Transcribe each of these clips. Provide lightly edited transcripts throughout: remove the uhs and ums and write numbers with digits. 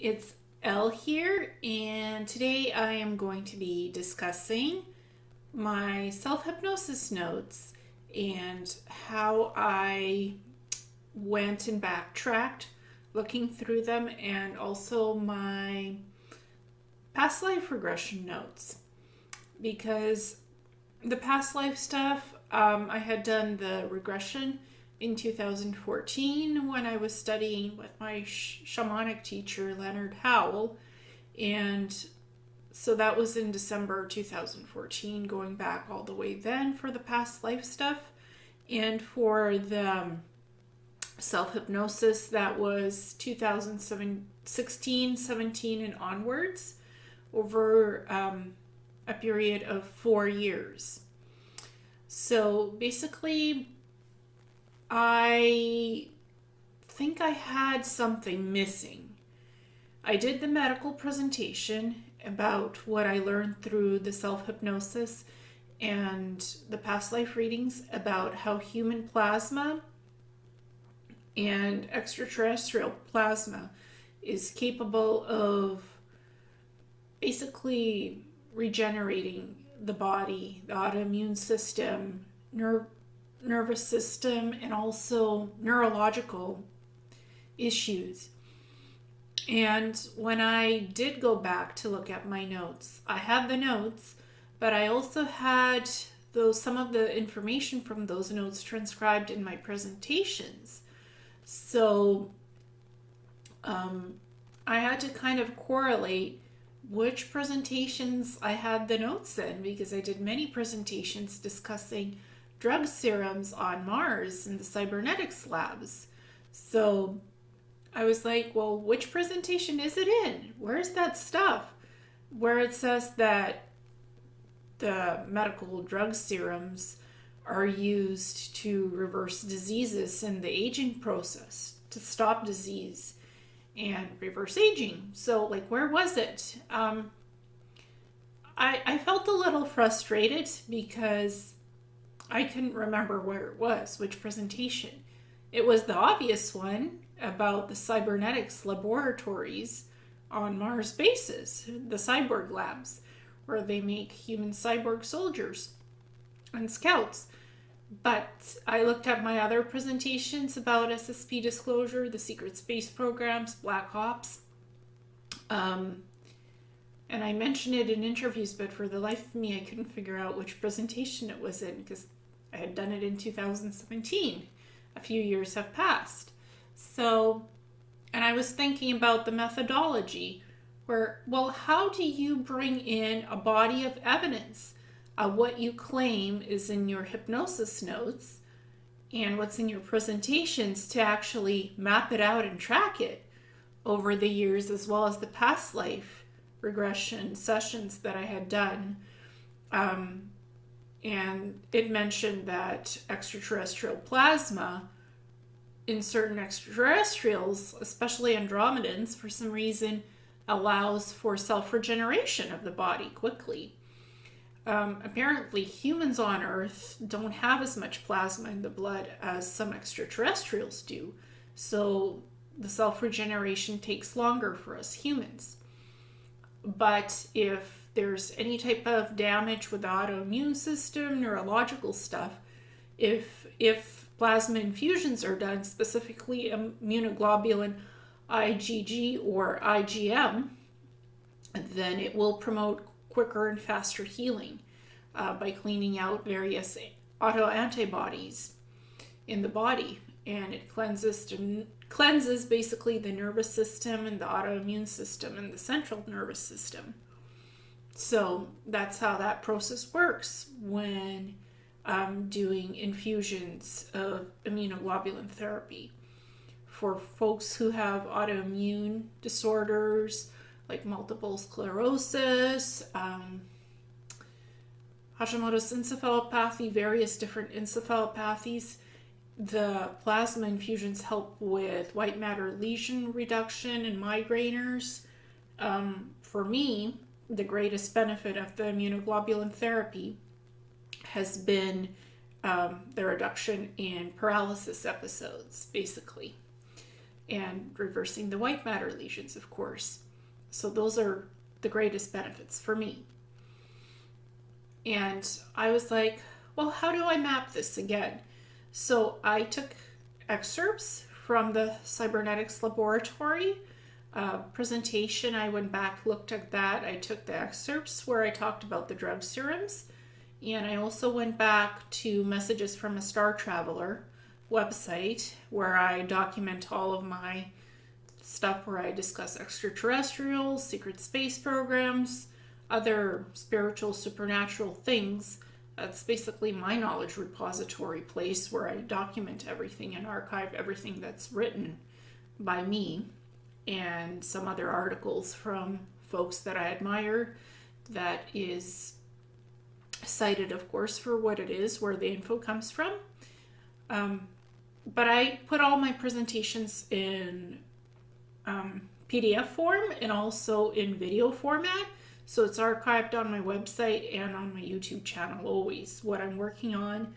It's Elle here, and today I am going to be discussing my self-hypnosis notes and how I went and backtracked looking through them, and also my past life regression notes. Because the past life stuff, I had done the regression in 2014 when I was studying with my shamanic teacher, Leonard Howell. And so that was in December 2014, going back all the way then for the past life stuff. And for the self-hypnosis, that was 2016, 17, and onwards, over a period of 4 years. So basically, I think I had something missing. I did the medical presentation about what I learned through the self-hypnosis and the past life readings about how human plasma and extraterrestrial plasma is capable of basically regenerating the body, the autoimmune system, nervous system, and also neurological issues. And when I did go back to look at my notes, I had the notes, but I also had some of the information from those notes transcribed in my presentations. So I had to kind of correlate which presentations I had the notes in, because I did many presentations discussing drug serums on Mars in the Cybernetics labs. So I was like, well, which presentation is it in? Where's that stuff where it says that the medical drug serums are used to reverse diseases in the aging process, to stop disease and reverse aging? So, like, where was it? I felt a little frustrated because I couldn't remember where it was, which presentation. It was the obvious one about the Cybernetics Laboratories on Mars bases, the cyborg labs, where they make human cyborg soldiers and scouts. But I looked at my other presentations about SSP disclosure, the secret space programs, Black Ops, and I mentioned it in interviews, but for the life of me, I couldn't figure out which presentation it was in, because I had done it in 2017. A few years have passed. So, and I was thinking about the methodology where, well, how do you bring in a body of evidence of what you claim is in your hypnosis notes and what's in your presentations to actually map it out and track it over the years, as well as the past life regression sessions that I had done. And it mentioned that extraterrestrial plasma in certain extraterrestrials, especially Andromedans, for some reason allows for self-regeneration of the body quickly. Apparently, humans on Earth don't have as much plasma in the blood as some extraterrestrials do. So the self-regeneration takes longer for us humans. But if there's any type of damage with the autoimmune system, neurological stuff, if plasma infusions are done, specifically immunoglobulin IgG or IgM, then it will promote quicker and faster healing by cleaning out various autoantibodies in the body. And it cleanses basically the nervous system and the autoimmune system and the central nervous system. So that's how that process works when doing infusions of immunoglobulin therapy. For folks who have autoimmune disorders like multiple sclerosis, Hashimoto's encephalopathy, various different encephalopathies, the plasma infusions help with white matter lesion reduction and migrainers. For me, the greatest benefit of the immunoglobulin therapy has been the reduction in paralysis episodes, basically. and reversing the white matter lesions, of course. So those are the greatest benefits for me. And I was like, well, how do I map this again? So I took excerpts from the Cybernetics Laboratory presentation. I went back, looked at that. I took the excerpts where I talked about the drug serums. And I also went back to Messages from a Star Traveler website where I document all of my stuff, where I discuss extraterrestrials, secret space programs, other spiritual, supernatural things. That's basically my knowledge repository place where I document everything and archive everything that's written by me, and some other articles from folks that I admire that is cited, of course, for what it is, where the info comes from. But I put all my presentations in PDF form and also in video format. So it's archived on my website and on my YouTube channel always, what I'm working on.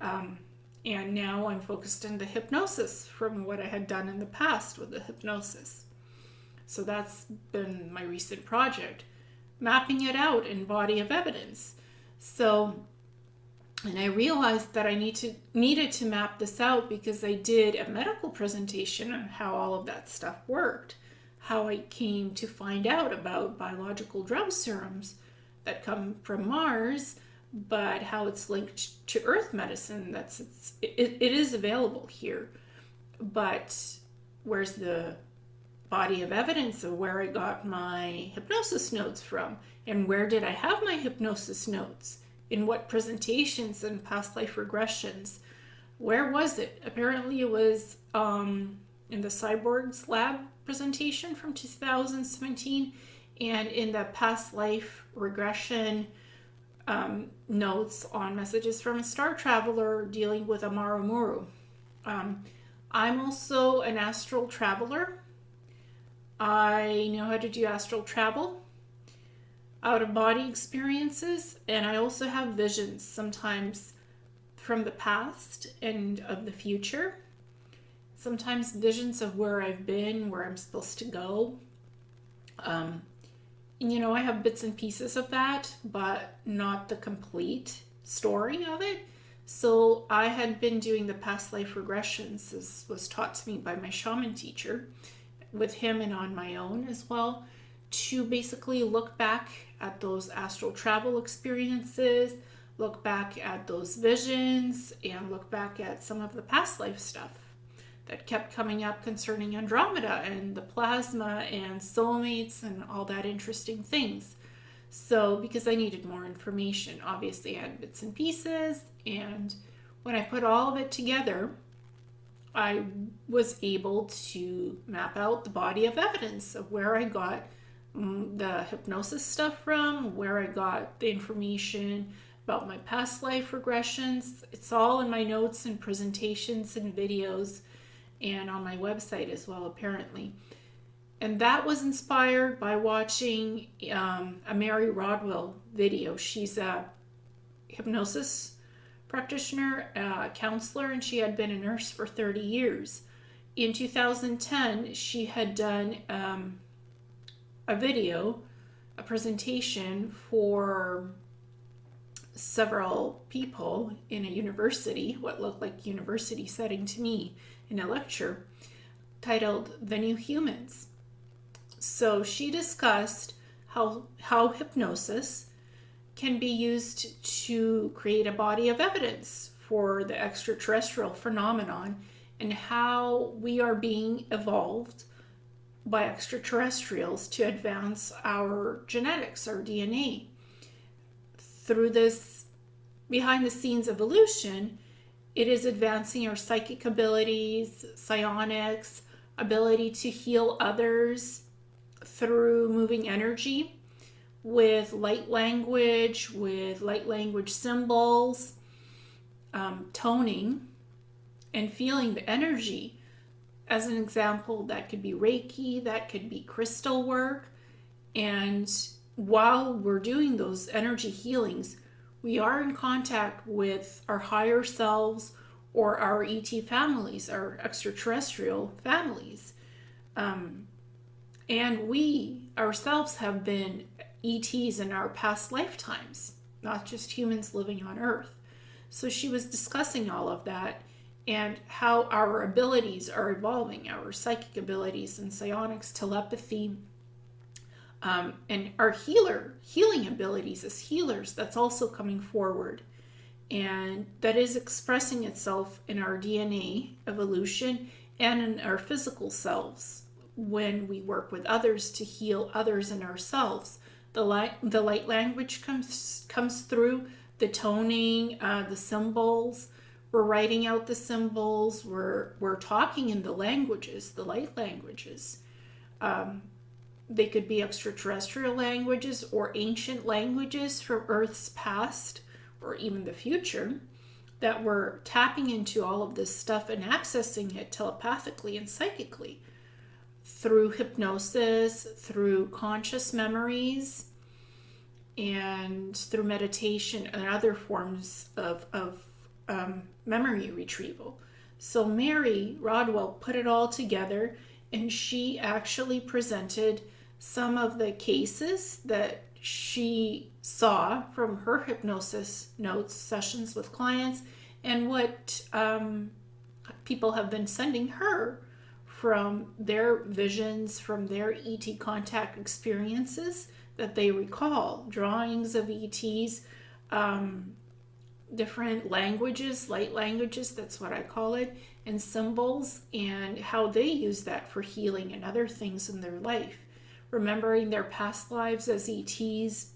And now I'm focused on the hypnosis from what I had done in the past with the hypnosis. So that's been my recent project, mapping it out in body of evidence. So, and I realized that I needed to map this out because I did a medical presentation on how all of that stuff worked, how I came to find out about biological drug serums that come from Mars, but how it's linked to Earth medicine. It is available here, but where's the body of evidence of where I got my hypnosis notes from, and where did I have my hypnosis notes, in what presentations and past life regressions? Where was it? Apparently it was in the Cyborgs Lab presentation from 2017, and in the past life regression notes on Messages from a Star Traveler dealing with Amaru. I'm also an astral traveler. I know how to do astral travel, out-of-body experiences, and I also have visions sometimes from the past and of the future. Sometimes visions of where I've been, where I'm supposed to go. And, I have bits and pieces of that, but not the complete story of it. So I had been doing the past life regressions, as was taught to me by my shaman teacher, with him and on my own as well, to basically look back at those astral travel experiences, look back at those visions, and look back at some of the past life stuff that kept coming up concerning Andromeda and the plasma and soulmates and all that interesting things. So because I needed more information, obviously I had bits and pieces, and when I put all of it together, I was able to map out the body of evidence of where I got the hypnosis stuff from, where I got the information about my past life regressions. It's all in my notes and presentations and videos and on my website as well, apparently. And that was inspired by watching a Mary Rodwell video. She's a hypnosis practitioner, counselor, and she had been a nurse for 30 years. In 2010, she had done a video, a presentation for several people in a university, what looked like university setting to me, in a lecture titled The New Humans. So she discussed how hypnosis can be used to create a body of evidence for the extraterrestrial phenomenon and how we are being evolved by extraterrestrials to advance our genetics, our DNA. Through this behind the scenes evolution, it is advancing our psychic abilities, psionics, ability to heal others through moving energy with light language symbols, toning, and feeling the energy. As an example, that could be Reiki, that could be crystal work. And while we're doing those energy healings, we are in contact with our higher selves or our ET families, our extraterrestrial families. And we ourselves have been ETs in our past lifetimes, not just humans living on Earth. So she was discussing all of that and how our abilities are evolving, our psychic abilities and psionics, telepathy, and our healing abilities as healers, that's also coming forward. And that is expressing itself in our DNA evolution and in our physical selves when we work with others to heal others and ourselves. The light language comes through, the toning, the symbols. We're writing out the symbols. We're talking in the languages, the light languages. They could be extraterrestrial languages or ancient languages from Earth's past or even the future, that we're tapping into all of this stuff and accessing it telepathically and psychically through hypnosis, through conscious memories, and through meditation and other forms of memory retrieval. So Mary Rodwell put it all together, and she actually presented some of the cases that she saw from her hypnosis notes sessions with clients, and what people have been sending her from their visions, from their ET contact experiences that they recall, drawings of ETs, different languages, light languages, that's what I call it, and symbols, and how they use that for healing and other things in their life, remembering their past lives as ETs,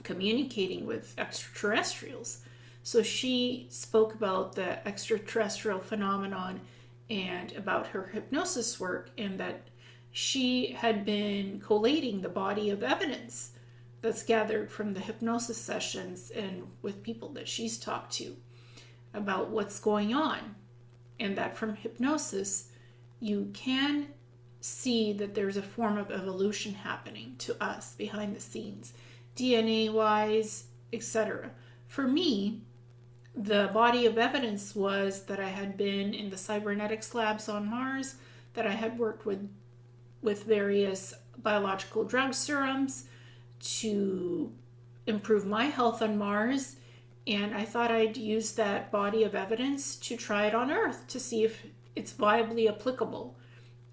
communicating with extraterrestrials. So she spoke about the extraterrestrial phenomenon and about her hypnosis work, and that she had been collating the body of evidence that's gathered from the hypnosis sessions and with people that she's talked to about what's going on, and that from hypnosis you can see that there's a form of evolution happening to us behind the scenes, DNA wise, etc. For me, the body of evidence was that I had been in the cybernetics labs on Mars, that I had worked with various biological drug serums to improve my health on Mars, and I thought I'd use that body of evidence to try it on Earth to see if it's viably applicable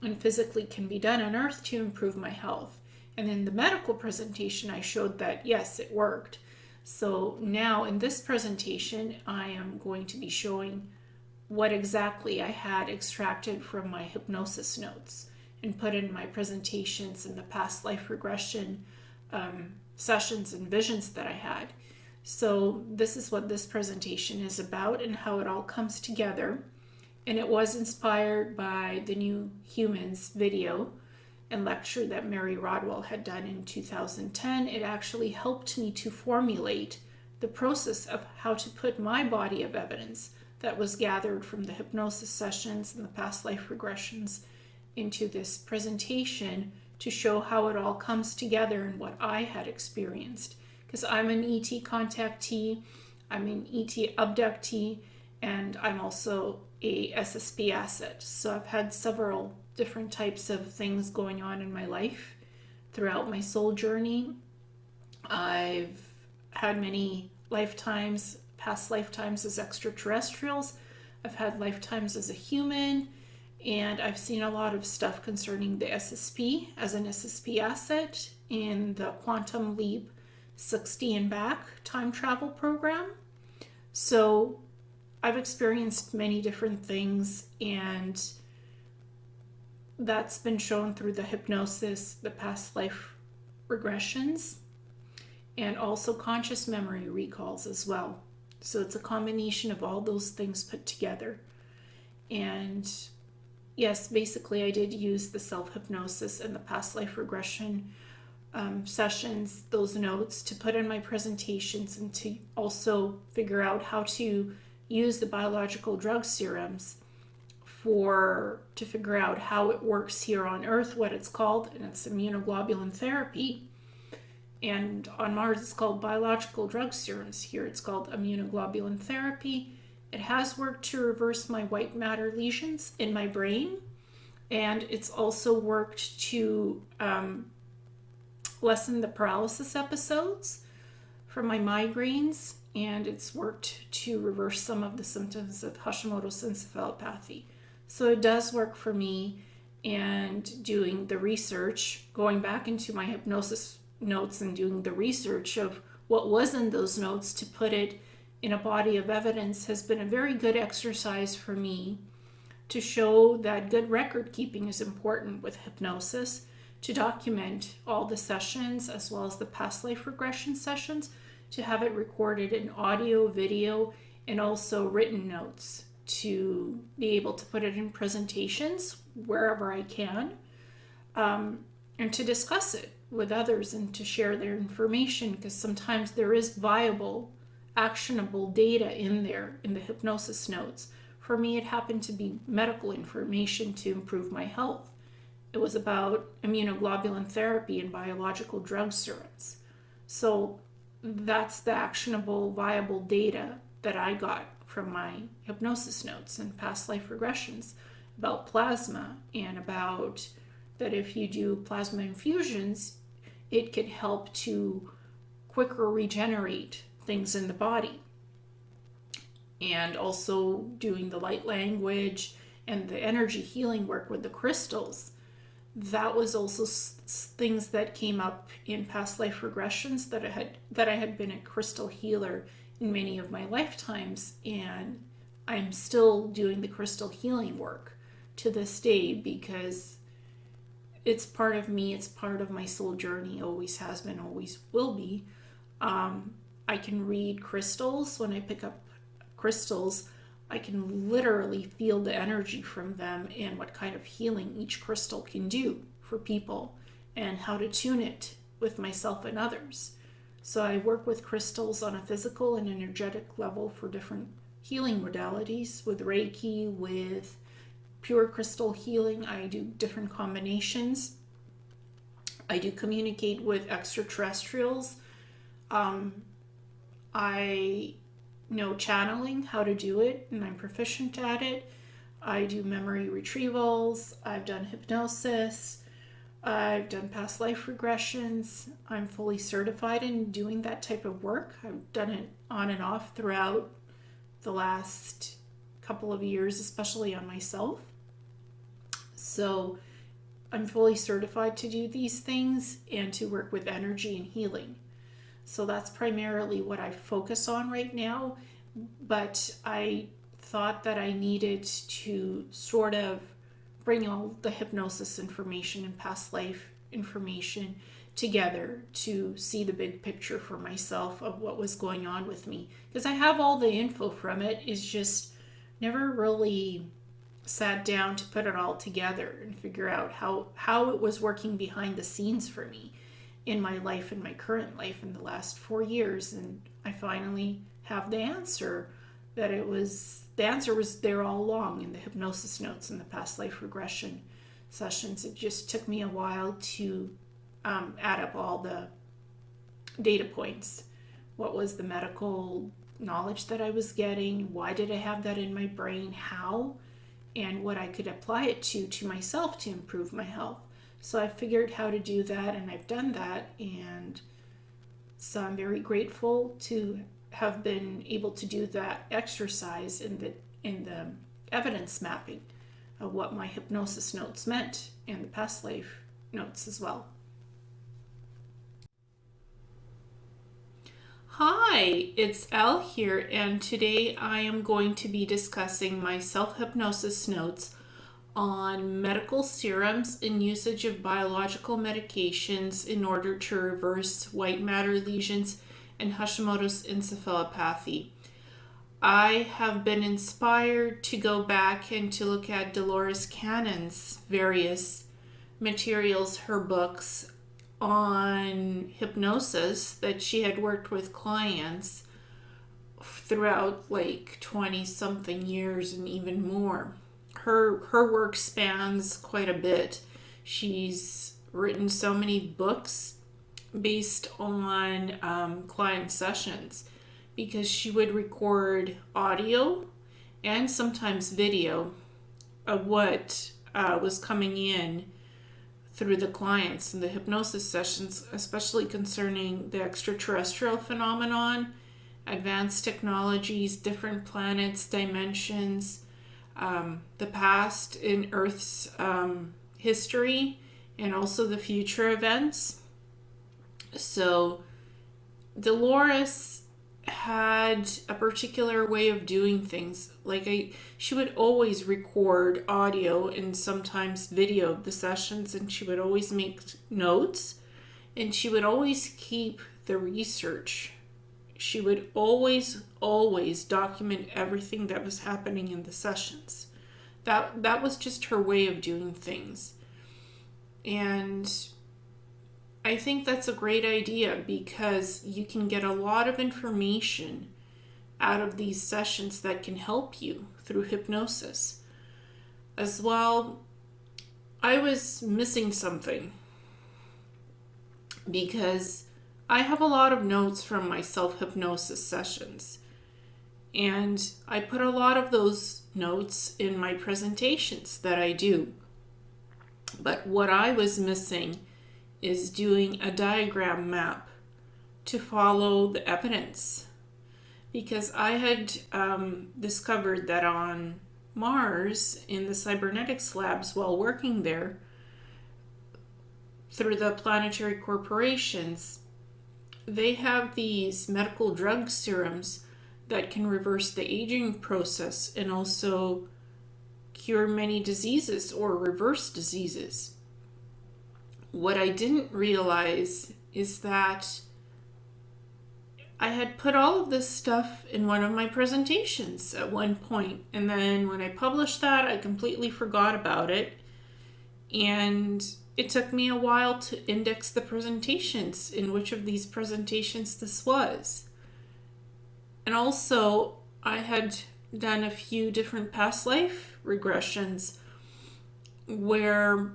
and physically can be done on Earth to improve my health. And in the medical presentation, I showed that yes, it worked. So now in this presentation, I am going to be showing what exactly I had extracted from my hypnosis notes and put in my presentations in the past life regression sessions and visions that I had. So this is what this presentation is about and how it all comes together. And it was inspired by the New Humans video and lecture that Mary Rodwell had done in 2010. It actually helped me to formulate the process of how to put my body of evidence that was gathered from the hypnosis sessions and the past life regressions into this presentation to show how it all comes together and what I had experienced. Because I'm an ET contactee, I'm an ET abductee, and I'm also a SSP asset. So I've had several different types of things going on in my life throughout my soul journey. I've had many lifetimes, past lifetimes as extraterrestrials. I've had lifetimes as a human, and I've seen a lot of stuff concerning the SSP as an SSP asset in the Quantum Leap 60 and Back time travel program. So I've experienced many different things, and that's been shown through the hypnosis, the past life regressions, and also conscious memory recalls as well. So it's a combination of all those things put together. And yes, basically I did use the self-hypnosis and the past life regression sessions, those notes, to put in my presentations and to also figure out how to use the biological drug serums to figure out how it works here on Earth, what it's called, and it's Immunoglobulin Therapy. And on Mars it's called biological drug serums. Here it's called Immunoglobulin Therapy. It has worked to reverse my white matter lesions in my brain, and it's also worked to lessen the paralysis episodes from my migraines, and it's worked to reverse some of the symptoms of Hashimoto's encephalopathy. So it does work for me. And doing the research, going back into my hypnosis notes and doing the research of what was in those notes to put it in a body of evidence has been a very good exercise for me to show that good record keeping is important with hypnosis, to document all the sessions as well as the past life regression sessions, to have it recorded in audio, video, and also written notes, to be able to put it in presentations wherever I can, and to discuss it with others and to share their information, because sometimes there is viable, actionable data in there in the hypnosis notes. For me, it happened to be medical information to improve my health. It was about immunoglobulin therapy and biological drug serums. So that's the actionable, viable data that I got from my hypnosis notes and past life regressions about plasma, and about that if you do plasma infusions, it could help to quicker regenerate things in the body. And also doing the light language and the energy healing work with the crystals. That was also things that came up in past life regressions, that I had been a crystal healer in many of my lifetimes, and I'm still doing the crystal healing work to this day because it's part of me, it's part of my soul journey, always has been, always will be. I can read crystals. When I pick up crystals, I can literally feel the energy from them and what kind of healing each crystal can do for people and how to tune it with myself and others. So I work with crystals on a physical and energetic level for different healing modalities, with Reiki, with pure crystal healing. I do different combinations. I do communicate with extraterrestrials. I know channeling, how to do it, and I'm proficient at it. I do memory retrievals. I've done hypnosis. I've done past life regressions. I'm fully certified in doing that type of work. I've done it on and off throughout the last couple of years, especially on myself. So I'm fully certified to do these things and to work with energy and healing. So that's primarily what I focus on right now. But I thought that I needed to sort of bring all the hypnosis information and past life information together to see the big picture for myself of what was going on with me. Because I have all the info from it, it's just never really sat down to put it all together and figure out how it was working behind the scenes for me in my life, in my current life in the last 4 years. And I finally have the answer, that the answer was there all along in the hypnosis notes and the past life regression sessions. It just took me a while to add up all the data points. What was the medical knowledge that I was getting? Why did I have that in my brain? How? And what I could apply it to myself to improve my health. So I figured how to do that, and I've done that. And so I'm very grateful to have been able to do that exercise in the evidence mapping of what my hypnosis notes meant, and the past life notes as well. Hi, it's Elle here, and today I am going to be discussing my self-hypnosis notes on medical serums and usage of biological medications in order to reverse white matter lesions and Hashimoto's encephalopathy. I have been inspired to go back and to look at Dolores Cannon's various materials, her books on hypnosis that she had worked with clients throughout like 20 something years and even more. Her work spans quite a bit. She's written so many books based on client sessions, because she would record audio and sometimes video of what was coming in through the clients in the hypnosis sessions, especially concerning the extraterrestrial phenomenon, advanced technologies, different planets, dimensions, the past in Earth's history, and also the future events. So Dolores had a particular way of doing things. She would always record audio and sometimes video of the sessions, and she would always make notes, and she would always keep the research. She would always document everything that was happening in the sessions. That was just her way of doing things. And I think that's a great idea, because you can get a lot of information out of these sessions that can help you through hypnosis. As well, I was missing something, because I have a lot of notes from my self-hypnosis sessions, and I put a lot of those notes in my presentations that I do. But what I was missing is doing a diagram map to follow the evidence, because I had discovered that on Mars, in the Cybernetics labs while working there through the Planetary Corporations, they have these medical drug serums that can reverse the aging process and also cure many diseases or reverse diseases. What I didn't realize is that I had put all of this stuff in one of my presentations at one point, and then when I published that, I completely forgot about it, and it took me a while to index the presentations, in which of these presentations this was. And also, I had done a few different past life regressions where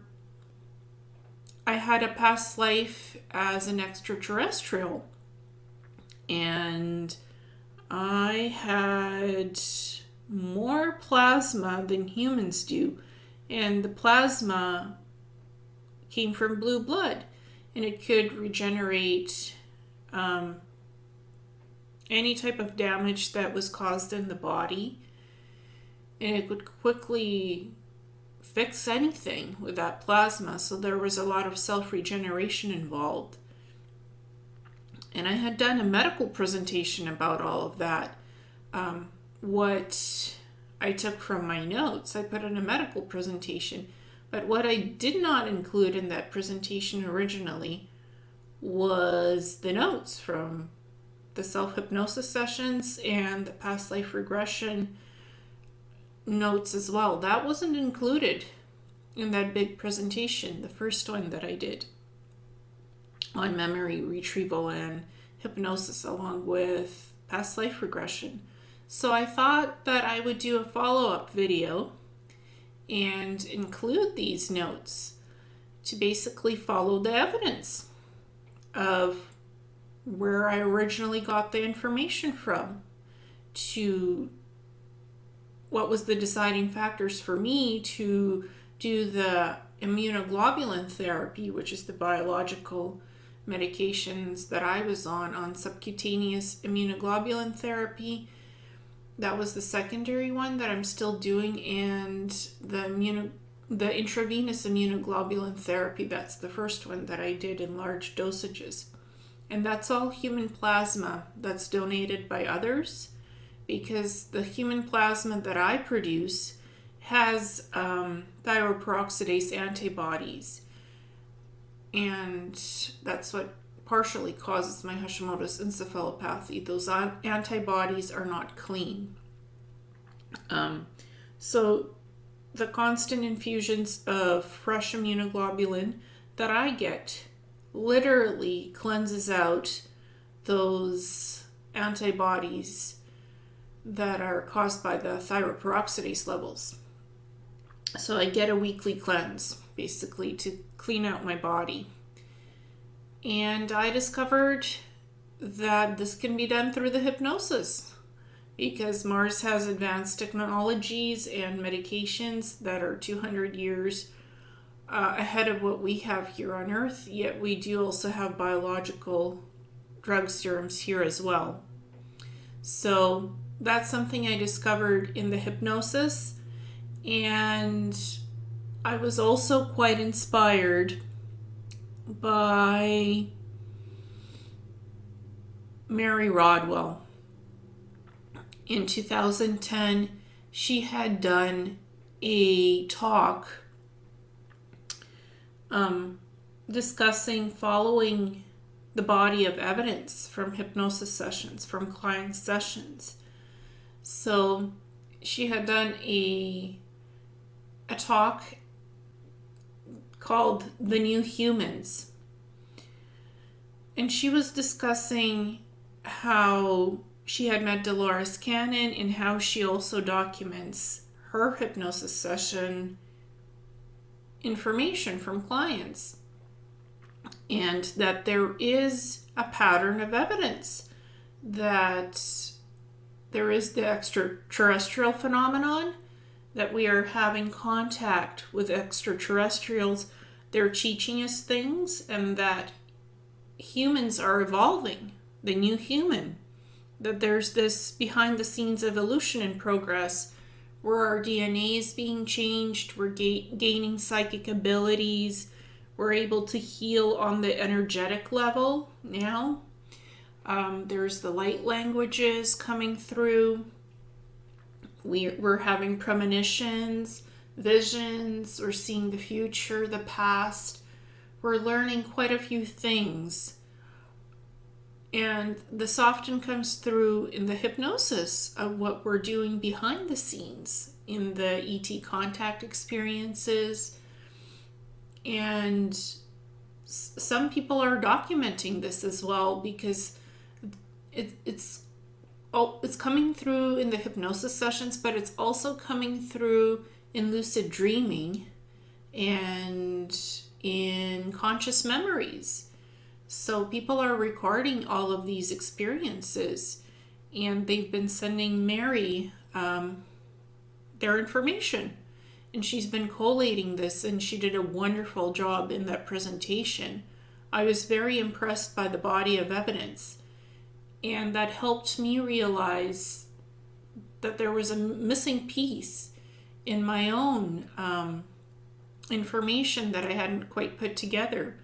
I had a past life as an extraterrestrial, and I had more plasma than humans do, and the plasma came from blue blood, and it could regenerate any type of damage that was caused in the body, and it would quickly fix anything with that plasma. So there was a lot of self-regeneration involved. And I had done a medical presentation about all of that. What I took from my notes, I put in a medical presentation. But what I did not include in that presentation originally was the notes from the self-hypnosis sessions and the past life regression notes as well. That wasn't included in that big presentation, the first one that I did on memory retrieval and hypnosis, along with past life regression. So I thought that I would do a follow-up video and include these notes to basically follow the evidence of where I originally got the information from, to what was the deciding factors for me to do the immunoglobulin therapy, which is the biological medications that I was on subcutaneous immunoglobulin therapy. That was the secondary one that I'm still doing, and the intravenous immunoglobulin therapy, that's the first one that I did in large dosages. And that's all human plasma that's donated by others, because the human plasma that I produce has thyroperoxidase antibodies, and that's what partially causes my Hashimoto's encephalopathy. Those antibodies are not clean. So the constant infusions of fresh immunoglobulin that I get literally cleanses out those antibodies that are caused by the thyroperoxidase levels. So I get a weekly cleanse, basically, to clean out my body. And I discovered that this can be done through the hypnosis, because Mars has advanced technologies and medications that are 200 years ahead of what we have here on Earth, yet we do also have biological drug serums here as well. So that's something I discovered in the hypnosis, and I was also quite inspired by Mary Rodwell. In 2010, she had done a talk discussing following the body of evidence from hypnosis sessions, from client sessions. So she had done a talk called The New Humans. And she was discussing how she had met Dolores Cannon and how she also documents her hypnosis session information from clients. And that there is a pattern of evidence that there is the extraterrestrial phenomenon, that we are having contact with extraterrestrials. They're teaching us things, and that humans are evolving, the new human. That there's this behind the scenes evolution in progress where our DNA is being changed, we're gaining psychic abilities, we're able to heal on the energetic level now. There's the light languages coming through. We're having premonitions, visions, we're seeing the future, the past. We're learning quite a few things. And this often comes through in the hypnosis of what we're doing behind the scenes in the ET contact experiences. And some people are documenting this as well, because it's coming through in the hypnosis sessions, but it's also coming through in lucid dreaming and in conscious memories. So people are recording all of these experiences, and they've been sending Mary their information. And she's been collating this, and she did a wonderful job in that presentation. I was very impressed by the body of evidence, and that helped me realize that there was a missing piece in my own information that I hadn't quite put together.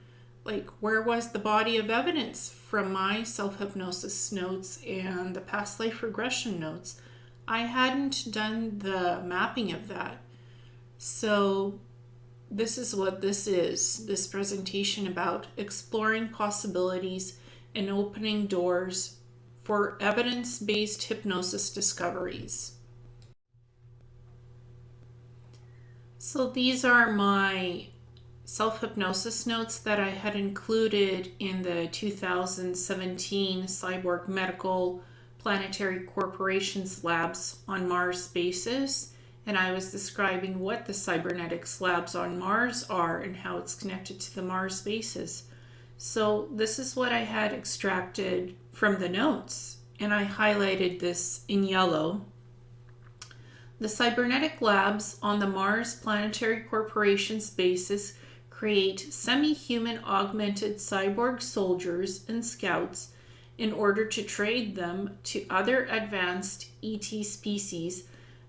Like, where was the body of evidence from my self-hypnosis notes and the past life regression notes? I hadn't done the mapping of that. So this is what this is, this presentation about exploring possibilities and opening doors for evidence-based hypnosis discoveries. So these are my self-hypnosis notes that I had included in the 2017 Cyborg Medical Planetary Corporations labs on Mars basis. And I was describing what the Cybernetics labs on Mars are and how it's connected to the Mars basis. So this is what I had extracted from the notes, and I highlighted this in yellow. The cybernetic labs on the Mars Planetary Corporations basis create semi-human augmented cyborg soldiers and scouts in order to trade them to other advanced ET species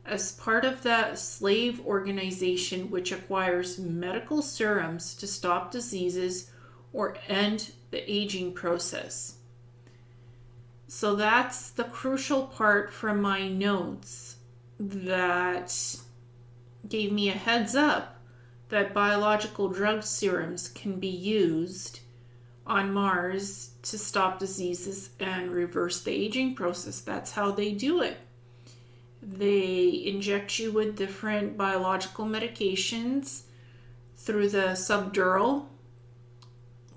as part of the slave organization which acquires medical serums to stop diseases or end the aging process. So that's the crucial part from my notes that gave me a heads up that biological drug serums can be used on Mars to stop diseases and reverse the aging process. That's how they do it. They inject you with different biological medications through the subdural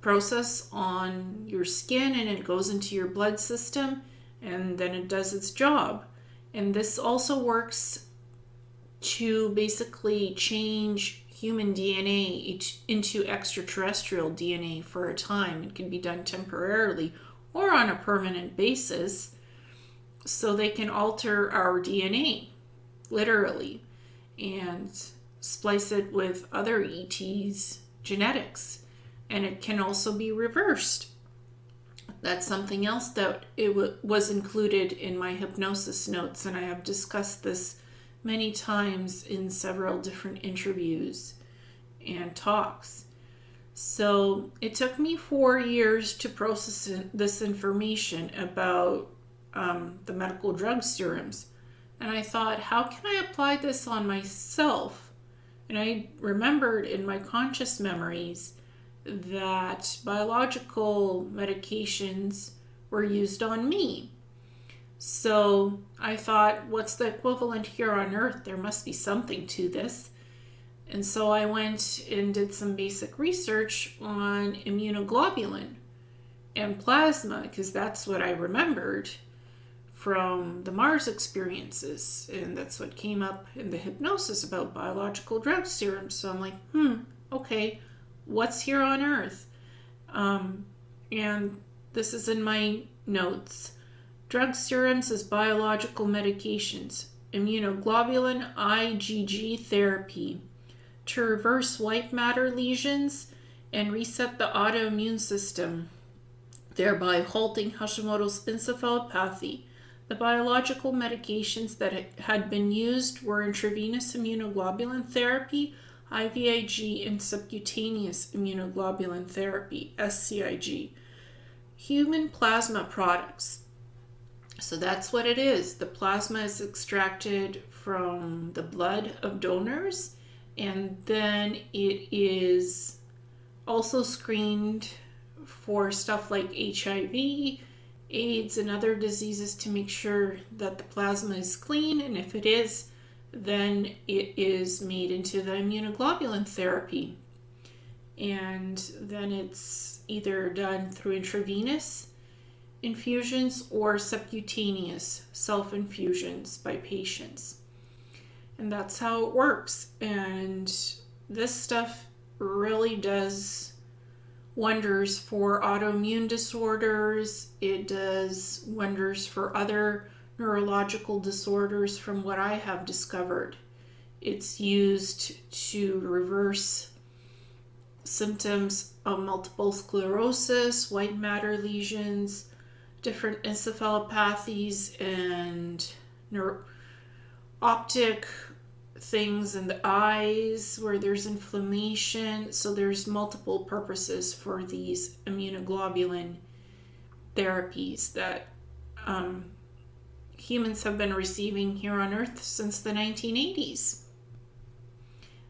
process on your skin, and it goes into your blood system, and then it does its job. And this also works to basically change human DNA into extraterrestrial DNA for a time. It can be done temporarily or on a permanent basis. so they can alter our DNA, literally, and splice it with other ET's genetics. And it can also be reversed. That's something else that was included in my hypnosis notes, and I have discussed this many times in several different interviews and talks. So it took me 4 years to process this information about the medical drug serums. And I thought, how can I apply this on myself? And I remembered in my conscious memories that biological medications were used on me. So I thought, what's the equivalent here on Earth? There must be something to this. And so I went and did some basic research on immunoglobulin and plasma, because that's what I remembered from the Mars experiences. And that's what came up in the hypnosis about biological drug serums. So I'm like, okay, what's here on Earth? And this is in my notes. Drug serums as biological medications. Immunoglobulin IgG Therapy to reverse white matter lesions and reset the autoimmune system, thereby halting Hashimoto's encephalopathy. The biological medications that had been used were intravenous immunoglobulin therapy, IVIG, and subcutaneous immunoglobulin therapy, SCIG. Human plasma products. So that's what it is. The plasma is extracted from the blood of donors, and then it is also screened for stuff like HIV, AIDS, and other diseases to make sure that the plasma is clean. And if it is, then it is made into the immunoglobulin therapy. And then it's either done through intravenous infusions or subcutaneous self-infusions by patients. And that's how it works. And this stuff really does wonders for autoimmune disorders. It does wonders for other neurological disorders from what I have discovered. It's used to reverse symptoms of multiple sclerosis, white matter lesions, different encephalopathies, and optic things in the eyes where there's inflammation. So there's multiple purposes for these immunoglobulin therapies that humans have been receiving here on Earth since the 1980s.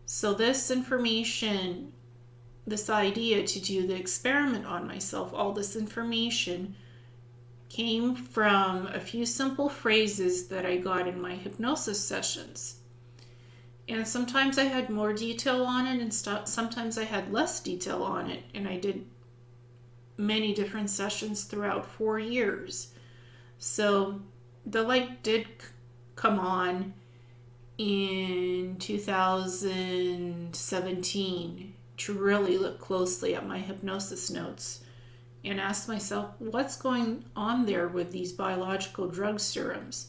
So this information, this idea to do the experiment on myself, all this information came from a few simple phrases that I got in my hypnosis sessions. And sometimes I had more detail on it, and sometimes I had less detail on it. And I did many different sessions throughout 4 years. So the light did come on in 2017 to really look closely at my hypnosis notes and ask myself, what's going on there with these biological drug serums?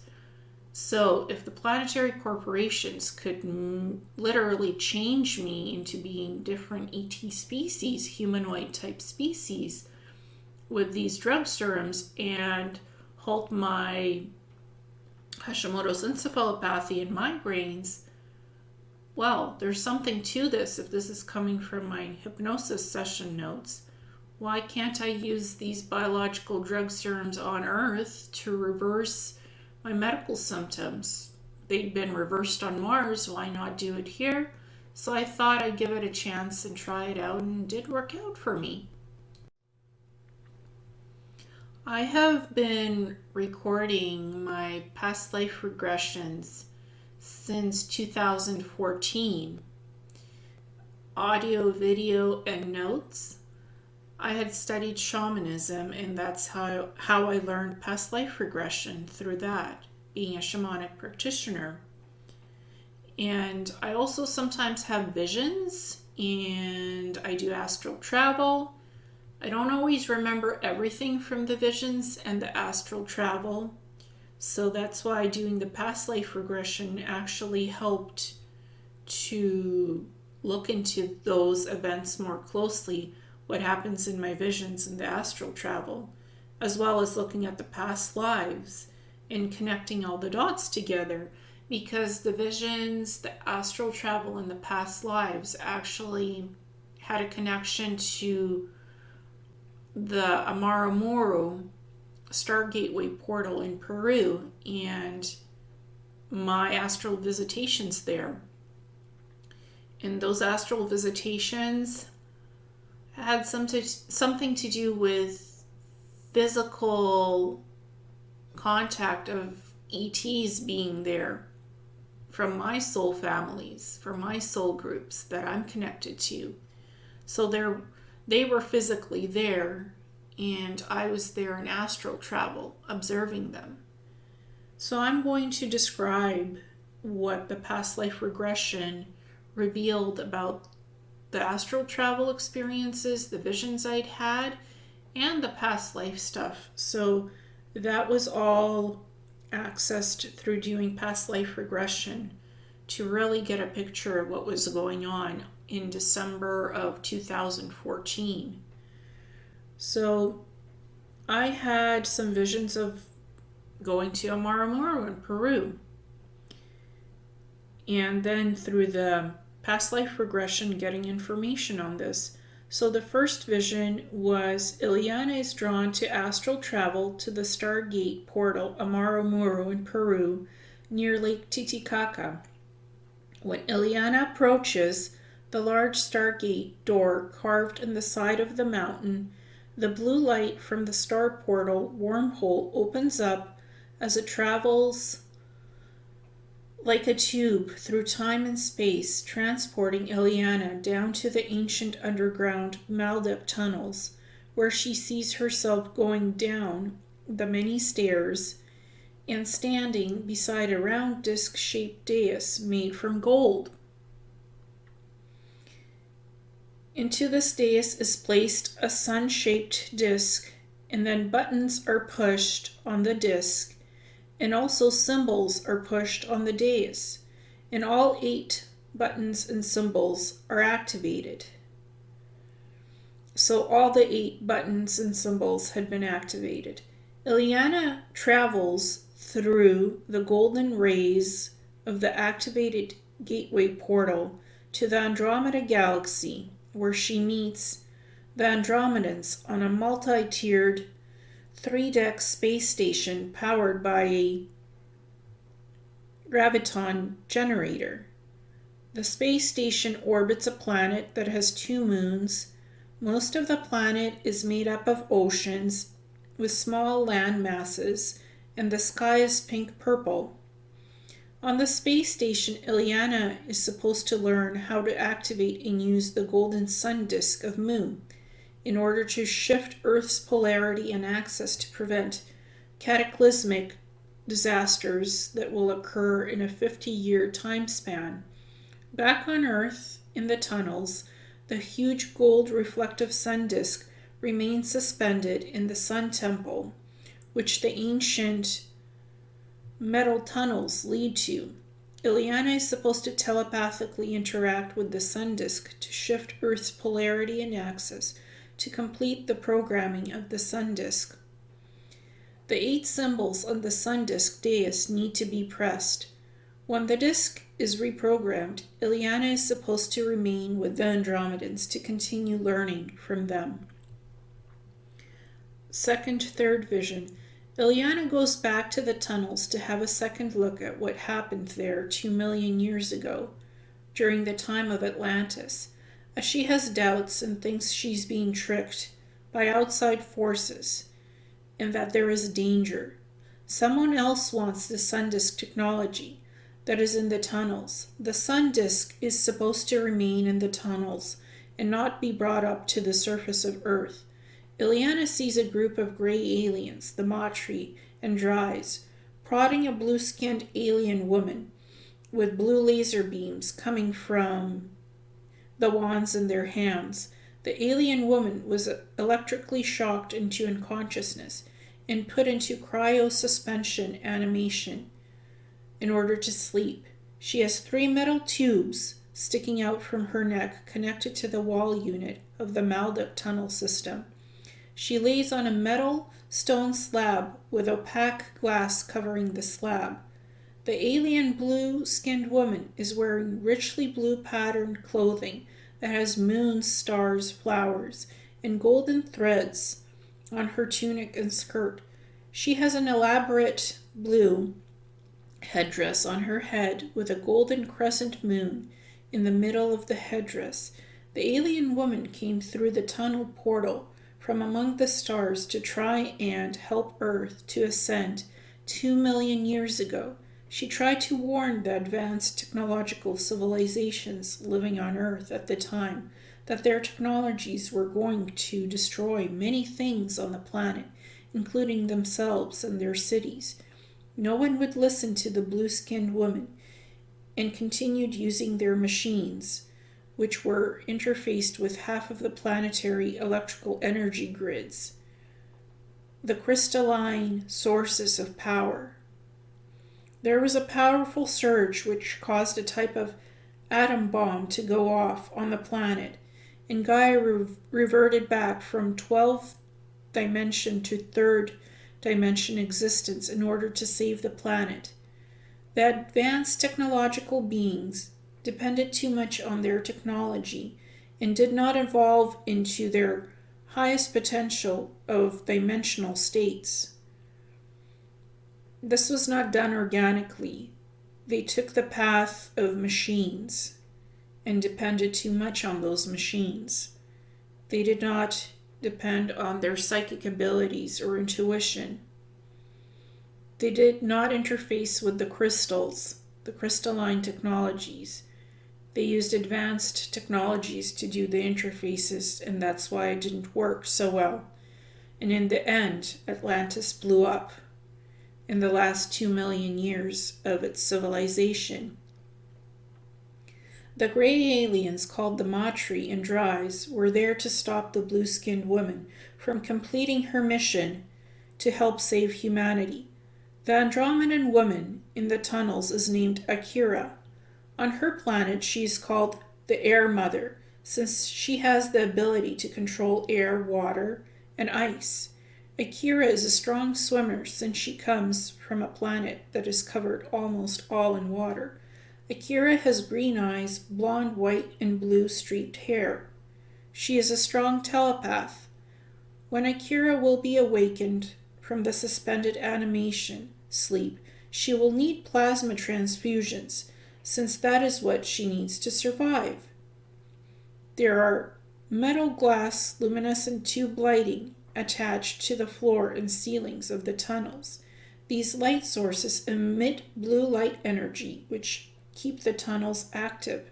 So if the Planetary Corporations could literally change me into being different ET species, humanoid type species, with these drug serums and halt my Hashimoto's encephalopathy and migraines, well, there's something to this. If this is coming from my hypnosis session notes, why can't I use these biological drug serums on Earth to reverse my medical symptoms? They'd been reversed on Mars, why not do it here? So I thought I'd give it a chance and try it out, and it did work out for me. I have been recording my past life regressions since 2014. Audio, video, and notes. I had studied shamanism, and that's how I learned past life regression, through that, being a shamanic practitioner. And I also sometimes have visions, and I do astral travel. I don't always remember everything from the visions and the astral travel. So that's why doing the past life regression actually helped to look into those events more closely, what happens in my visions and the astral travel, as well as looking at the past lives and connecting all the dots together, because the visions, the astral travel, and the past lives actually had a connection to the Amaramoru Star Gateway portal in Peru and my astral visitations there. And those astral visitations had something to do with physical contact of ETs being there from my soul families, from my soul groups that I'm connected to. So they were physically there, and I was there in astral travel, observing them. So I'm going to describe what the past life regression revealed about the astral travel experiences, the visions I'd had, and the past life stuff. So that was all accessed through doing past life regression to really get a picture of what was going on in December of 2014. So I had some visions of going to Amaramoru in Peru. And then through the past life regression, getting information on this. So the first vision was Ileana is drawn to astral travel to the Stargate portal Amaramoru in Peru near Lake Titicaca. When Ileana approaches the large Stargate door carved in the side of the mountain, the blue light from the star portal wormhole opens up as it travels like a tube through time and space, transporting Ileana down to the ancient underground Maldek tunnels, where she sees herself going down the many stairs and standing beside a round disc-shaped dais made from gold. Into this dais is placed a sun-shaped disc, and then buttons are pushed on the disc, and also symbols are pushed on the dais, and all 8 buttons and symbols are activated. So all the 8 buttons and symbols had been activated. Ileana travels through the golden rays of the activated gateway portal to the Andromeda Galaxy, where she meets the Andromedans on a multi-tiered 3-deck space station powered by a graviton generator. The space station orbits a planet that has 2 moons. Most of the planet is made up of oceans with small land masses, and the sky is pink-purple. On the space station, Ileana is supposed to learn how to activate and use the golden sun disk of Mu in order to shift Earth's polarity and axis to prevent cataclysmic disasters that will occur in a 50-year time span. Back on Earth, in the tunnels, the huge gold reflective sun disk remains suspended in the Sun Temple, which the ancient metal tunnels lead to. Ileana is supposed to telepathically interact with the sun disk to shift Earth's polarity and axis to complete the programming of the sun disk. The 8 symbols on the sun disk dais need to be pressed. When the disk is reprogrammed, Ileana is supposed to remain with the Andromedans to continue learning from them. Third vision. Ileana goes back to the tunnels to have a second look at what happened there 2 million years ago, during the time of Atlantis, as she has doubts and thinks she's being tricked by outside forces and that there is danger. Someone else wants the sun disk technology that is in the tunnels. The sun disk is supposed to remain in the tunnels and not be brought up to the surface of Earth. Ileana sees a group of gray aliens, the Matri and Dries, prodding a blue-skinned alien woman with blue laser beams coming from the wands in their hands. The alien woman was electrically shocked into unconsciousness, and put into cryosuspension animation in order to sleep. She has 3 metal tubes sticking out from her neck connected to the wall unit of the Malduct tunnel system. She lays on a metal stone slab with opaque glass covering the slab. The alien blue-skinned woman is wearing richly blue-patterned clothing that has moons, stars, flowers, and golden threads on her tunic and skirt. She has an elaborate blue headdress on her head with a golden crescent moon in the middle of the headdress. The alien woman came through the tunnel portal from among the stars to try and help Earth to ascend 2 million years ago. She tried to warn the advanced technological civilizations living on Earth at the time that their technologies were going to destroy many things on the planet, including themselves and their cities. No one would listen to the blue-skinned woman and continued using their machines, which were interfaced with half of the planetary electrical energy grids, the crystalline sources of power. There was a powerful surge which caused a type of atom bomb to go off on the planet, and Gaia reverted back from 12th dimension to 3rd dimension existence in order to save the planet. The advanced technological beings depended too much on their technology and did not evolve into their highest potential of dimensional states. This was not done organically. They took the path of machines and depended too much on those machines. They did not depend on their psychic abilities or intuition. They did not interface with the crystals, the crystalline technologies. They used advanced technologies to do the interfaces, and that's why it didn't work so well. And in the end, Atlantis blew up in the last 2 million years of its civilization. The gray aliens, called the Matri and Dries, were there to stop the blue-skinned woman from completing her mission to help save humanity. The Andromedan woman in the tunnels is named Akira. On her planet, she is called the Air Mother, since she has the ability to control air, water, and ice. Akira is a strong swimmer since she comes from a planet that is covered almost all in water. Akira has green eyes, blonde, white, and blue streaked hair. She is a strong telepath. When Akira will be awakened from the suspended animation sleep, she will need plasma transfusions, since that is what she needs to survive. There are metal glass luminescent tube lighting attached to the floor and ceilings of the tunnels. These light sources emit blue light energy, which keep the tunnels active.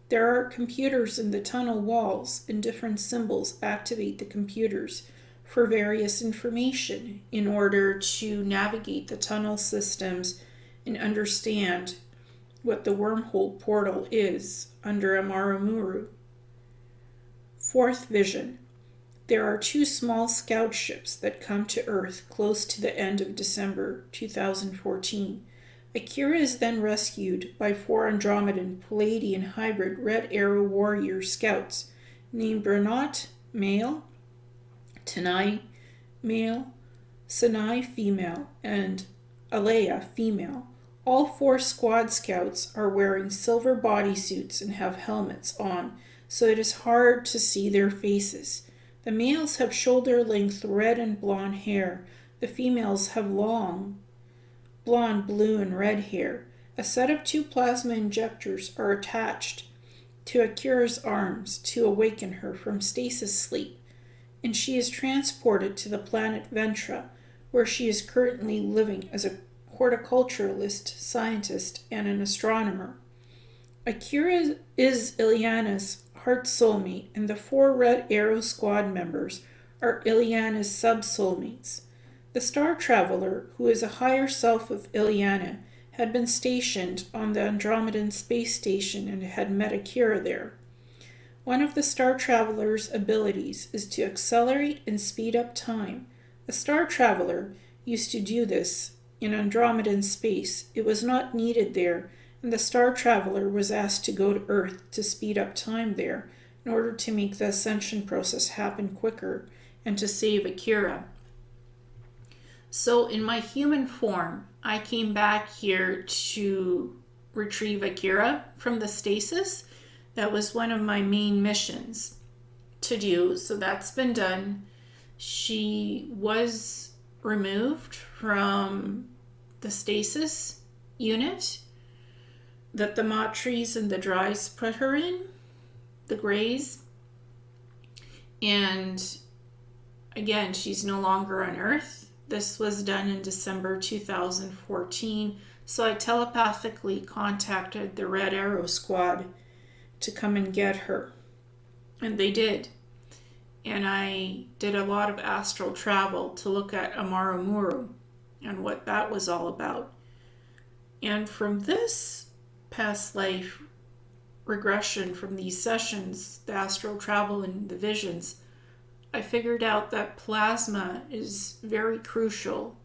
There are computers in the tunnel walls, and different symbols activate the computers for various information in order to navigate the tunnel systems and understand what the wormhole portal is under Amaramuru. Fourth vision. There are 2 small scout ships that come to Earth close to the end of December 2014. Akira is then rescued by 4 Andromedan Palladian hybrid Red Arrow warrior scouts named Bernat, male, Tanai, male, Sinai, female, and Alea, female. All 4 squad scouts are wearing silver bodysuits and have helmets on, so it is hard to see their faces. The males have shoulder-length red and blonde hair. The females have long, blonde, blue, and red hair. A set of 2 plasma injectors are attached to Akira's arms to awaken her from stasis sleep, and she is transported to the planet Ventra, where she is currently living as a horticulturalist, scientist, and an astronomer. Akira is Ileana's heart soulmate, and the 4 Red Arrow squad members are Ileana's sub-soulmates. The Star Traveler, who is a higher self of Ileana, had been stationed on the Andromedan space station and had met Akira there. One of the Star Traveler's abilities is to accelerate and speed up time A star traveler used to do this in Andromedan space. It was not needed there, and the star traveler was asked to go to Earth to speed up time there in order to make the ascension process happen quicker and to save Akira. So in my human form, I came back here to retrieve Akira from the stasis. That was one of my main missions to do. So that's been done. She was removed from the stasis unit that the Matris and the Dries put her in, the Greys. And again, she's no longer on Earth. This was done in December 2014. So I telepathically contacted the Red Arrow Squad to come and get her. And they did. And I did a lot of astral travel to look at Amaramuru and what that was all about. And from this past life regression, from these sessions, the astral travel and the visions, I figured out that plasma is very crucial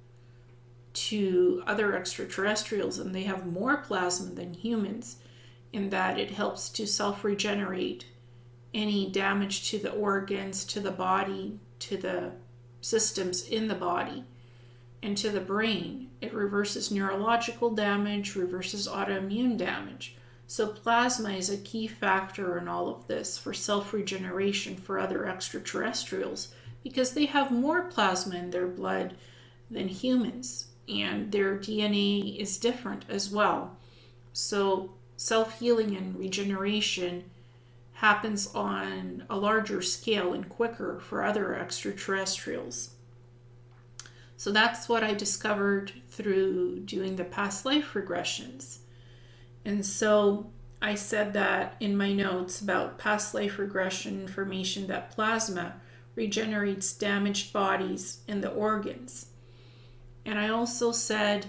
to other extraterrestrials, and they have more plasma than humans, in that it helps to self-regenerate any damage to the organs, to the body, to the systems in the body, and to the brain. It reverses neurological damage, reverses autoimmune damage. So plasma is a key factor in all of this for self-regeneration for other extraterrestrials, because they have more plasma in their blood than humans, and their DNA is different as well. So self-healing and regeneration happens on a larger scale and quicker for other extraterrestrials. So that's what I discovered through doing the past life regressions. And so I said that in my notes about past life regression information, that plasma regenerates damaged bodies and the organs. And I also said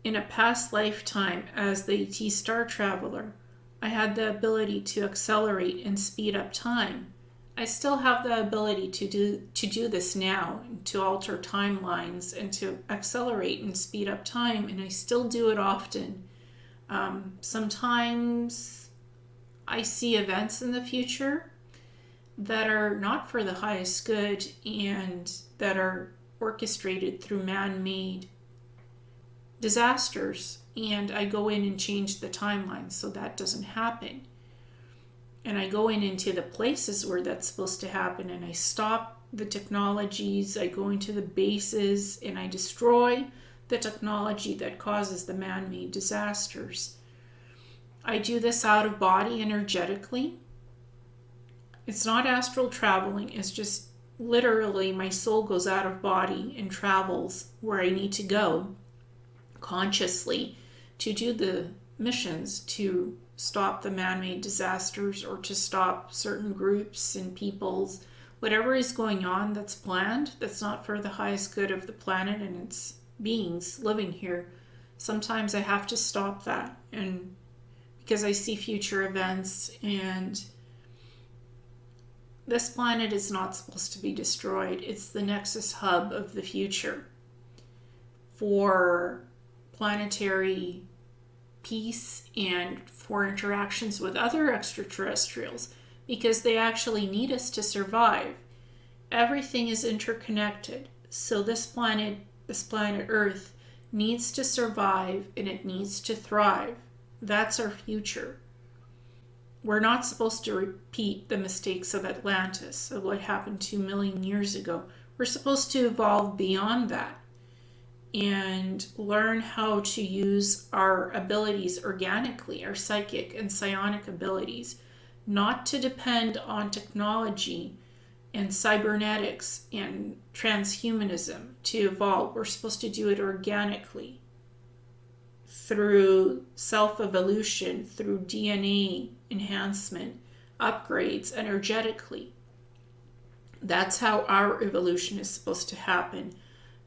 in a past lifetime as the ET Star Traveler, I had the ability to accelerate and speed up time. I still have the ability to do this now, to alter timelines and to accelerate and speed up time, and I still do it often. Sometimes I see events in the future that are not for the highest good and that are orchestrated through man-made disasters, and I go in and change the timeline so that doesn't happen. And I go into the places where that's supposed to happen, and I stop the technologies. I go into the bases and I destroy the technology that causes the man-made disasters. I do this out of body energetically. It's not astral traveling, it's just literally my soul goes out of body and travels where I need to go consciously to do the missions to stop the man-made disasters or to stop certain groups and peoples, whatever is going on that's planned, that's not for the highest good of the planet and its beings living here. Sometimes I have to stop that, and because I see future events, and this planet is not supposed to be destroyed. It's the nexus hub of the future for planetary peace and for interactions with other extraterrestrials, because they actually need us to survive. Everything is interconnected. So this planet Earth needs to survive and it needs to thrive. That's our future. We're not supposed to repeat the mistakes of Atlantis, of what happened 2 million years ago. We're supposed to evolve beyond that and learn how to use our abilities organically, our psychic and psionic abilities, not to depend on technology and cybernetics and transhumanism to evolve. We're supposed to do it organically through self-evolution, through DNA enhancement, upgrades energetically. That's how our evolution is supposed to happen,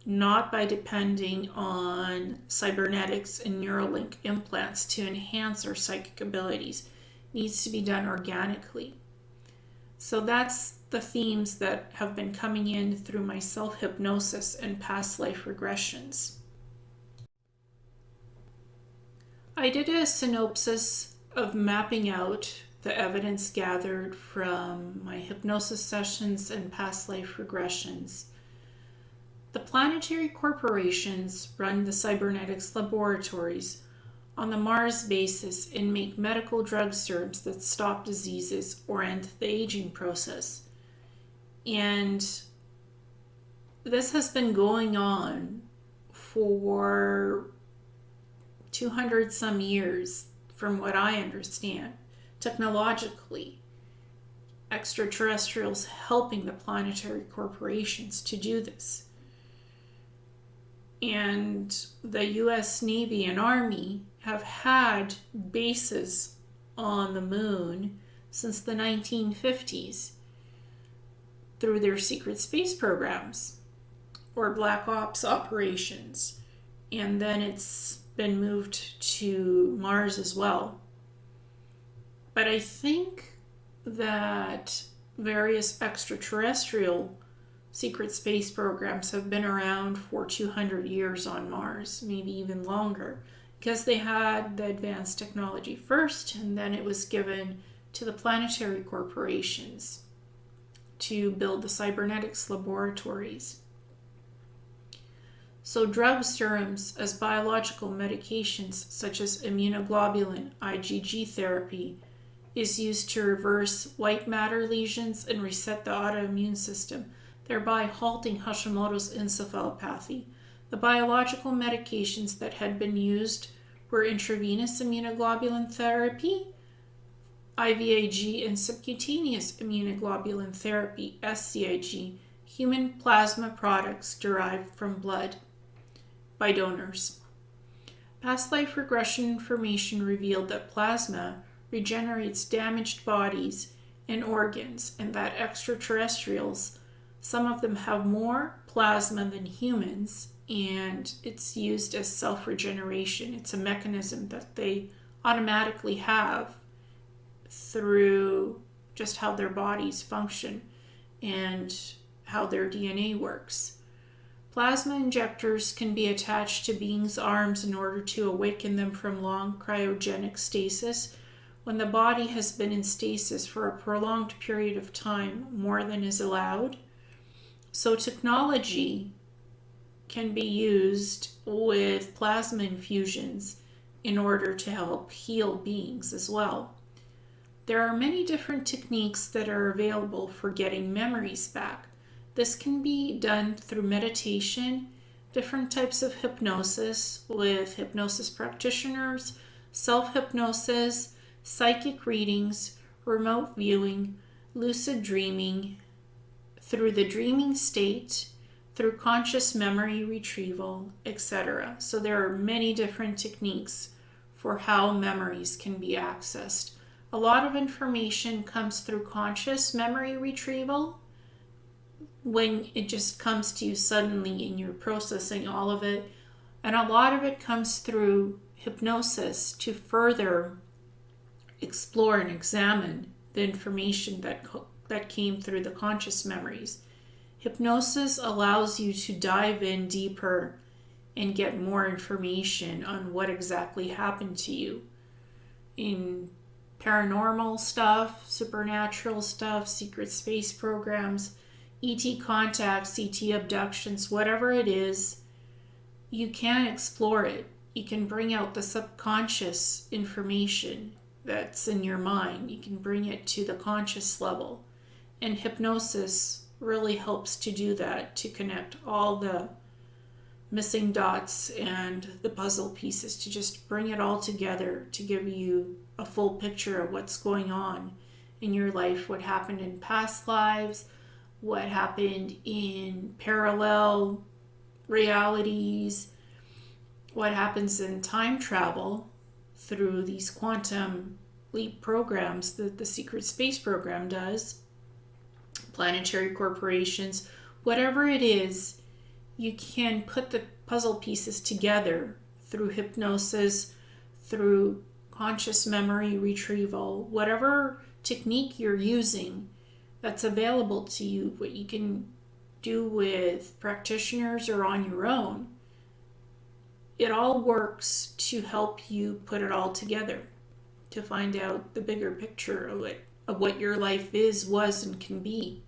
not by depending on cybernetics and Neuralink implants to enhance our psychic abilities. It needs to be done organically. So that's the themes that have been coming in through my self-hypnosis and past life regressions. I did a synopsis of mapping out the evidence gathered from my hypnosis sessions and past life regressions. The Planetary Corporations run the Cybernetics Laboratories on the Mars basis and make medical drug serums that stop diseases or end the aging process. And this has been going on for 200 some years, from what I understand, technologically. Extraterrestrials helping the planetary corporations to do this. And the US Navy and Army have had bases on the moon since the 1950s through their secret space programs or black ops operations. And then it's been moved to Mars as well. But I think that various extraterrestrial secret space programs have been around for 200 years on Mars, maybe even longer, because they had the advanced technology first, and then it was given to the planetary corporations to build the Cybernetics Laboratories. So drug serums as biological medications such as Immunoglobulin IgG Therapy is used to reverse white matter lesions and reset the autoimmune system, thereby halting Hashimoto's encephalopathy. The biological medications that had been used were Intravenous Immunoglobulin Therapy, IVIG, and Subcutaneous Immunoglobulin Therapy, SCIG, human plasma products derived from blood by donors. Past life regression information revealed that plasma regenerates damaged bodies and organs, and that extraterrestrials, some of them have more plasma than humans, and it's used as self-regeneration. It's a mechanism that they automatically have through just how their bodies function and how their DNA works. Plasma injectors can be attached to beings' arms in order to awaken them from long cryogenic stasis when the body has been in stasis for a prolonged period of time, more than is allowed. So technology can be used with plasma infusions in order to help heal beings as well. There are many different techniques that are available for getting memories back. This can be done through meditation, different types of hypnosis with hypnosis practitioners, self-hypnosis, psychic readings, remote viewing, lucid dreaming, through the dreaming state, through conscious memory retrieval, etc. So there are many different techniques for how memories can be accessed. A lot of information comes through conscious memory retrieval, when it just comes to you suddenly and you're processing all of it. And a lot of it comes through hypnosis to further explore and examine the information that came through the conscious memories. Hypnosis allows you to dive in deeper and get more information on what exactly happened to you in paranormal stuff, supernatural stuff, secret space programs, ET contacts, ET abductions, whatever it is. You can explore it. You can bring out the subconscious information that's in your mind. You can bring it to the conscious level. And hypnosis really helps to do that, to connect all the missing dots and the puzzle pieces, to just bring it all together, to give you a full picture of what's going on in your life, what happened in past lives, what happened in parallel realities, what happens in time travel through these quantum leap programs that the secret space program does, planetary corporations, whatever it is, you can put the puzzle pieces together through hypnosis, through conscious memory retrieval, whatever technique you're using that's available to you, what you can do with practitioners or on your own. It all works to help you put it all together, to find out the bigger picture of what your life is, was, and can be.